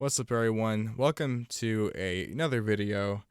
What's up, everyone? Welcome to another video,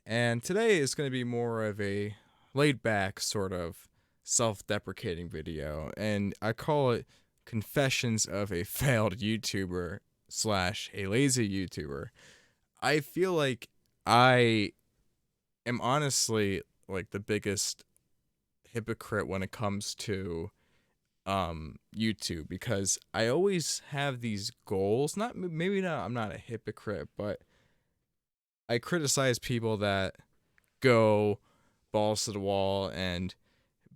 and today is going to be more of a laid-back sort of self-deprecating video, and I call it Confessions of a Failed YouTuber slash a lazy YouTuber. I feel like I am honestly like the biggest hypocrite when it comes to YouTube, because I always have these goals. Not maybe not I'm not a hypocrite, but I criticize people that go balls to the wall and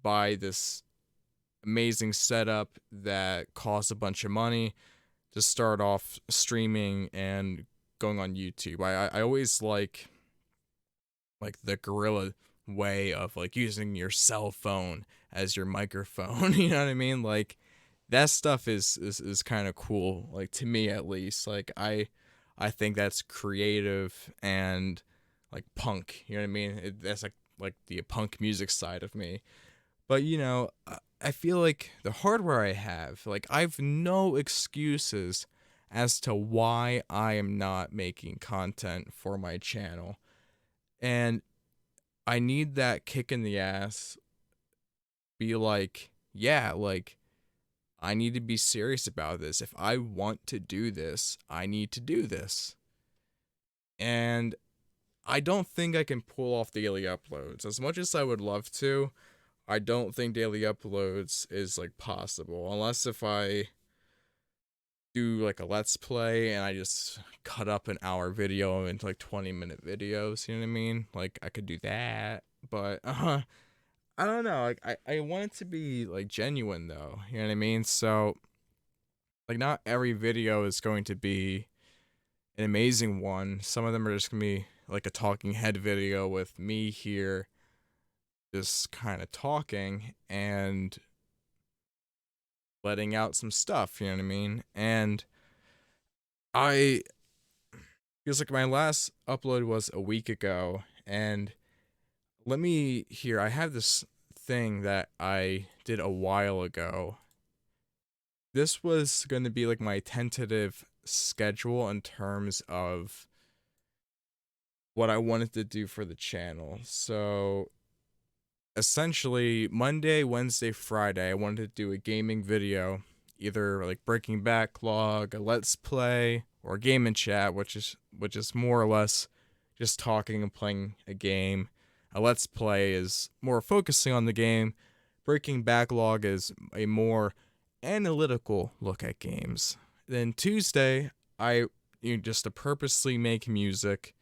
buy this amazing setup that costs a bunch of money to start off streaming and going on YouTube. I always like the guerrilla way of like using your cell phone as your microphone. You know what I mean? Like that stuff is kind of cool, like to me at least. Like I think that's creative and like punk, you know what I mean? That's like the punk music side of me. But I feel like the hardware I have, like I've no excuses as to why I am not making content for my channel. And I need that kick in the ass. Be like, yeah, like I need to be serious about this. If I want to do this, I need to do this. And I don't think I can pull off daily uploads. As much as I would love to, I don't think daily uploads is like possible. Unless if I do like a let's play and I just cut up an hour video into like 20-minute videos, you know what I mean? Like I could do that. But I don't know. Like I want it to be like genuine though. You know what I mean? So like not every video is going to be an amazing one. Some of them are just gonna be like a talking head video with me here just kind of talking and letting out some stuff, you know what I mean? And I feels like my last upload was a week ago, and let me hear, I have this thing that I did a while ago. This was going to be like my tentative schedule in terms of what I wanted to do for the channel. So essentially, Monday, Wednesday, Friday, I wanted to do a gaming video, either like breaking backlog, a let's play, or game and chat, which is more or less just talking and playing a game. A let's play is more focusing on the game. Breaking backlog is a more analytical look at games. Then Tuesday, I just to purposely make music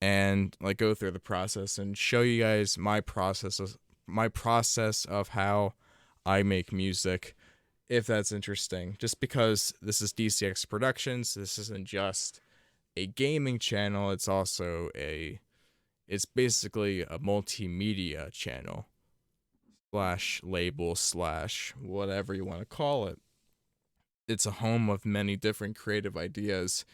and like go through the process and show you guys my process of how I make music, if that's interesting. Just because this is DCX Productions, this isn't just a gaming channel, it's basically a multimedia channel slash label slash whatever you want to call it. It's a home of many different creative ideas.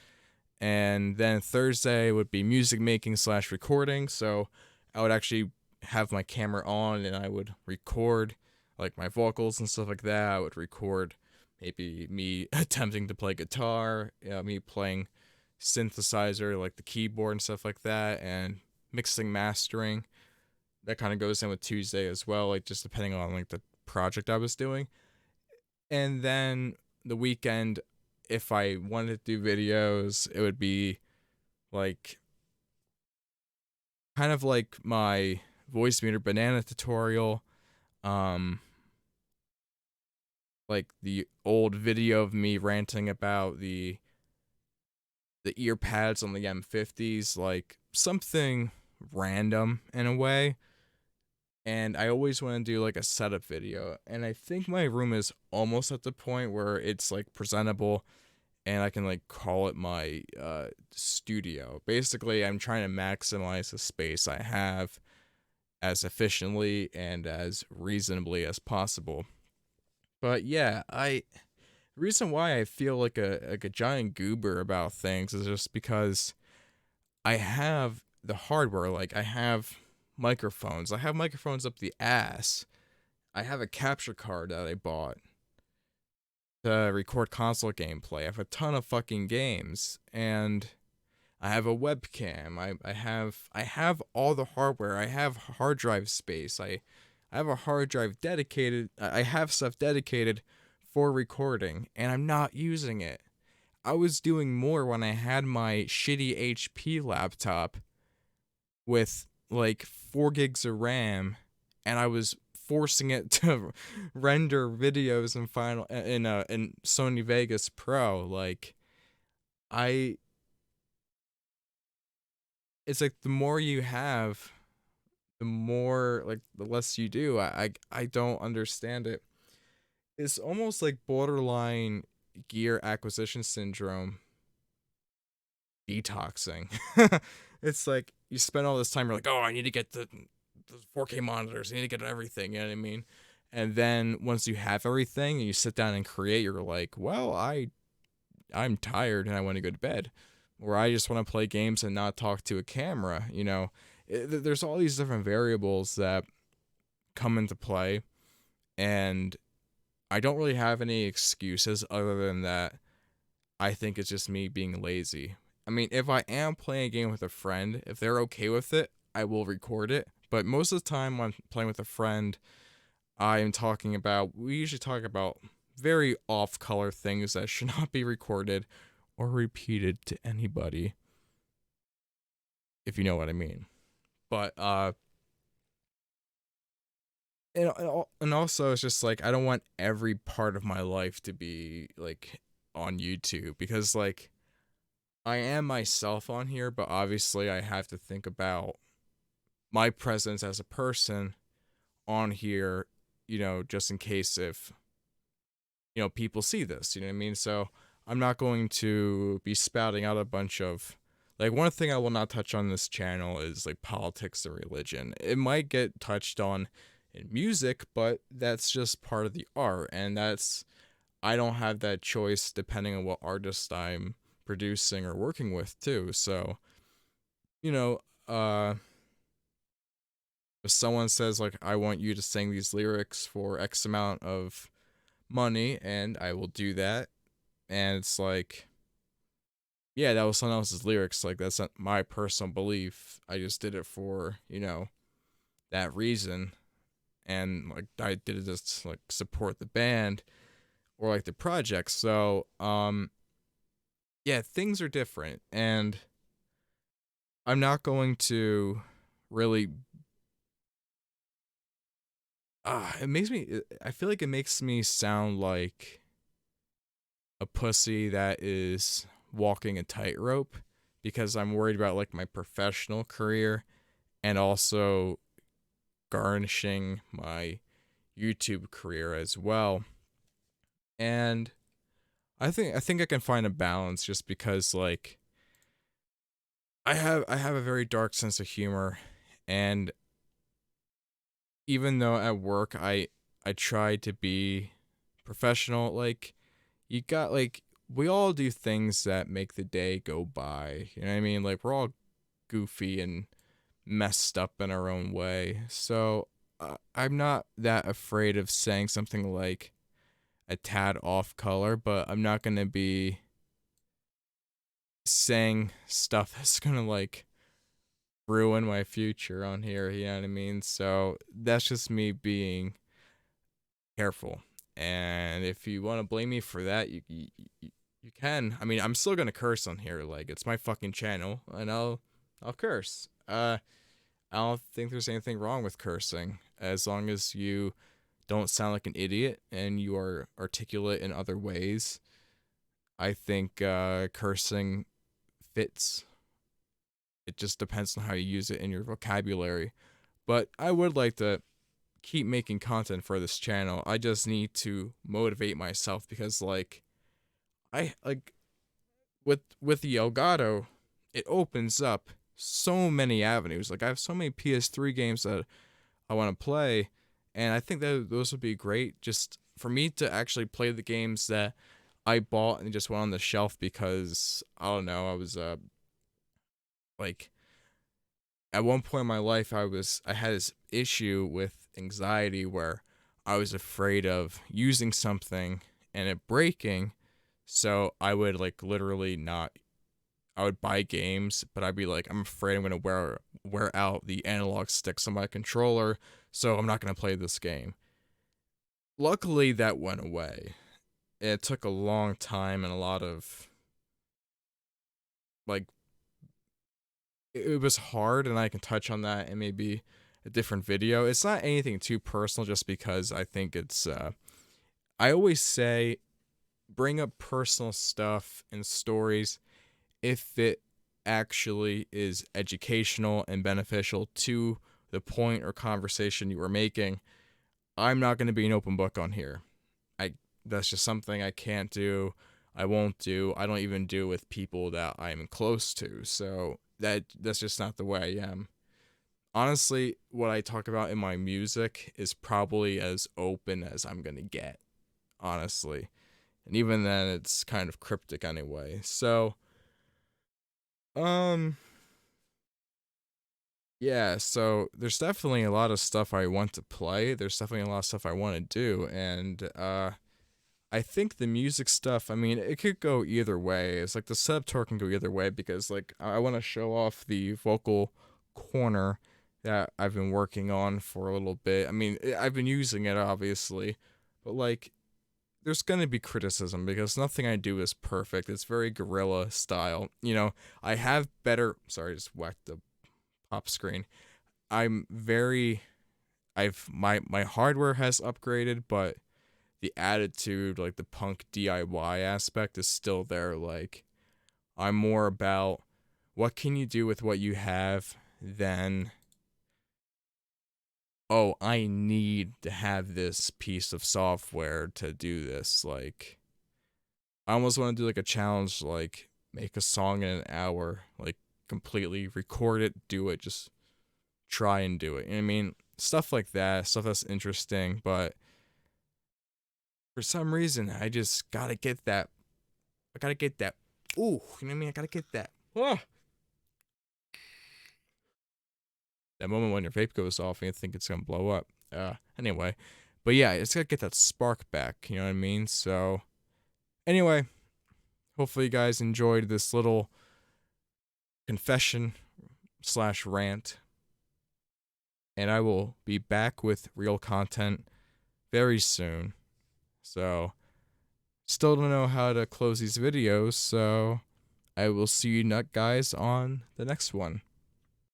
And then Thursday would be music making slash recording. So I would actually have my camera on and I would record like my vocals and stuff like that. I would record maybe me attempting to play guitar, me playing synthesizer like the keyboard and stuff like that, and mixing, mastering. That kind of goes in with Tuesday as well, like just depending on like the project I was doing. And then the weekend, if I wanted to do videos, it would be like kind of like my Voicemeeter banana tutorial, um, like the old video of me ranting about the ear pads on the M50s, like something random in a way. And I always want to do like a setup video, and I think my room is almost at the point where it's like presentable and I can like call it my studio. Basically, I'm trying to maximize the space I have as efficiently and as reasonably as possible. But yeah, the reason why I feel like a giant goober about things is just because I have the hardware. Like I have microphones. I have microphones up the ass. I have a capture card that I bought to record console gameplay. I have a ton of fucking games, and I have a webcam. I have all the hardware. I have hard drive space. I have a hard drive dedicated. I have stuff dedicated for recording, and I'm not using it. I was doing more when I had my shitty HP laptop with like 4 gigs of RAM, and I was forcing it to render videos in Sony Vegas Pro. Like, I it's like the more you have, the more, like, the less you do. I don't understand it. It's almost like borderline gear acquisition syndrome detoxing. It's like you spend all this time, you're like, oh, I need to get the 4K monitors, I need to get everything, you know what I mean? And then once you have everything and you sit down and create, you're like, well, I'm tired and I want to go to bed. Or I just want to play games and not talk to a camera, you know. There's all these different variables that come into play, and I don't really have any excuses other than that I think it's just me being lazy. I mean, if I am playing a game with a friend, if they're okay with it, I will record it. But most of the time when I'm playing with a friend, we usually talk about very off color things that should not be recorded or repeated to anybody, if you know what I mean. But, and also it's just like, I don't want every part of my life to be like on YouTube, because like, I am myself on here, but obviously I have to think about my presence as a person on here, just in case if, people see this, you know what I mean? So I'm not going to be spouting out a bunch of, like, one thing I will not touch on this channel is like politics and religion. It might get touched on in music, but that's just part of the art, and I don't have that choice depending on what artist I'm producing or working with too. So, you know, if someone says like, I want you to sing these lyrics for X amount of money, and I will do that, and it's like, yeah, that was someone else's lyrics, like, that's not my personal belief, I just did it for, that reason, and like, I did it just to like support the band or like the project. So yeah, things are different, and I'm not going to really, I feel like it makes me sound like a pussy that is walking a tightrope, because I'm worried about like my professional career and also garnishing my YouTube career as well. And I think I can find a balance, just because like I have a very dark sense of humor, and even though at work I try to be professional, like, you got like, we all do things that make the day go by. You know what I mean? Like, we're all goofy and messed up in our own way. So I'm not that afraid of saying something like a tad off color, but I'm not gonna be saying stuff that's gonna like ruin my future on here. You know what I mean? So that's just me being careful. And if you want to blame me for that, you can. I mean, I'm still gonna curse on here. Like, it's my fucking channel, and I'll curse. I don't think there's anything wrong with cursing, as long as you don't sound like an idiot and you are articulate in other ways. I think cursing fits. It just depends on how you use it in your vocabulary. But I would like to keep making content for this channel. I just need to motivate myself, because like, I like, with the Elgato, it opens up so many avenues. Like, I have so many PS3 games that I want to play, and I think that those would be great just for me to actually play the games that I bought and just went on the shelf, because I don't know, I was like, at one point in my life, I had this issue with anxiety where I was afraid of using something and it breaking. So I would like literally not. I would buy games, but I'd be like, I'm afraid I'm gonna wear out the analog sticks on my controller, so I'm not gonna play this game. Luckily, that went away. It took a long time and a lot of like it was hard, and I can touch on that in maybe a different video. It's not anything too personal, just because I think it's. I always say, bring up personal stuff and stories if it actually is educational and beneficial to the point or conversation you were making. I'm not going to be an open book on here. I That's just something I can't do. I won't do. I don't even do with people that I'm close to. So that's just not the way I am. Honestly, what I talk about in my music is probably as open as I'm going to get, honestly. And even then it's kind of cryptic anyway. So, um yeah, so there's definitely a lot of stuff I want to play. There's definitely a lot of stuff I want to do, and I think the music stuff, I mean, it could go either way. It's like the setup tour can go either way, because like I want to show off the vocal corner that I've been working on for a little bit. I mean, I've been using it obviously, but like there's going to be criticism because nothing I do is perfect. It's very guerrilla style. I have better, sorry, I just whacked the pop screen. I'm very I've my hardware has upgraded, but the attitude, like the punk DIY aspect, is still there. Like, I'm more about what can you do with what you have than, oh, I need to have this piece of software to do this. Like, I almost want to do like a challenge, like make a song in an hour, like completely record it, do it, just try and do it. I mean, stuff like that, stuff that's interesting, but for some reason, I just gotta get that. I gotta get that. Ooh, you know what I mean? I gotta get that. Ah, that moment when your vape goes off and you think it's gonna blow up. Anyway, but yeah, it's gotta get that spark back. You know what I mean? So, anyway, hopefully you guys enjoyed this little confession slash rant, and I will be back with real content very soon. So, still don't know how to close these videos, so I will see you nut guys on the next one.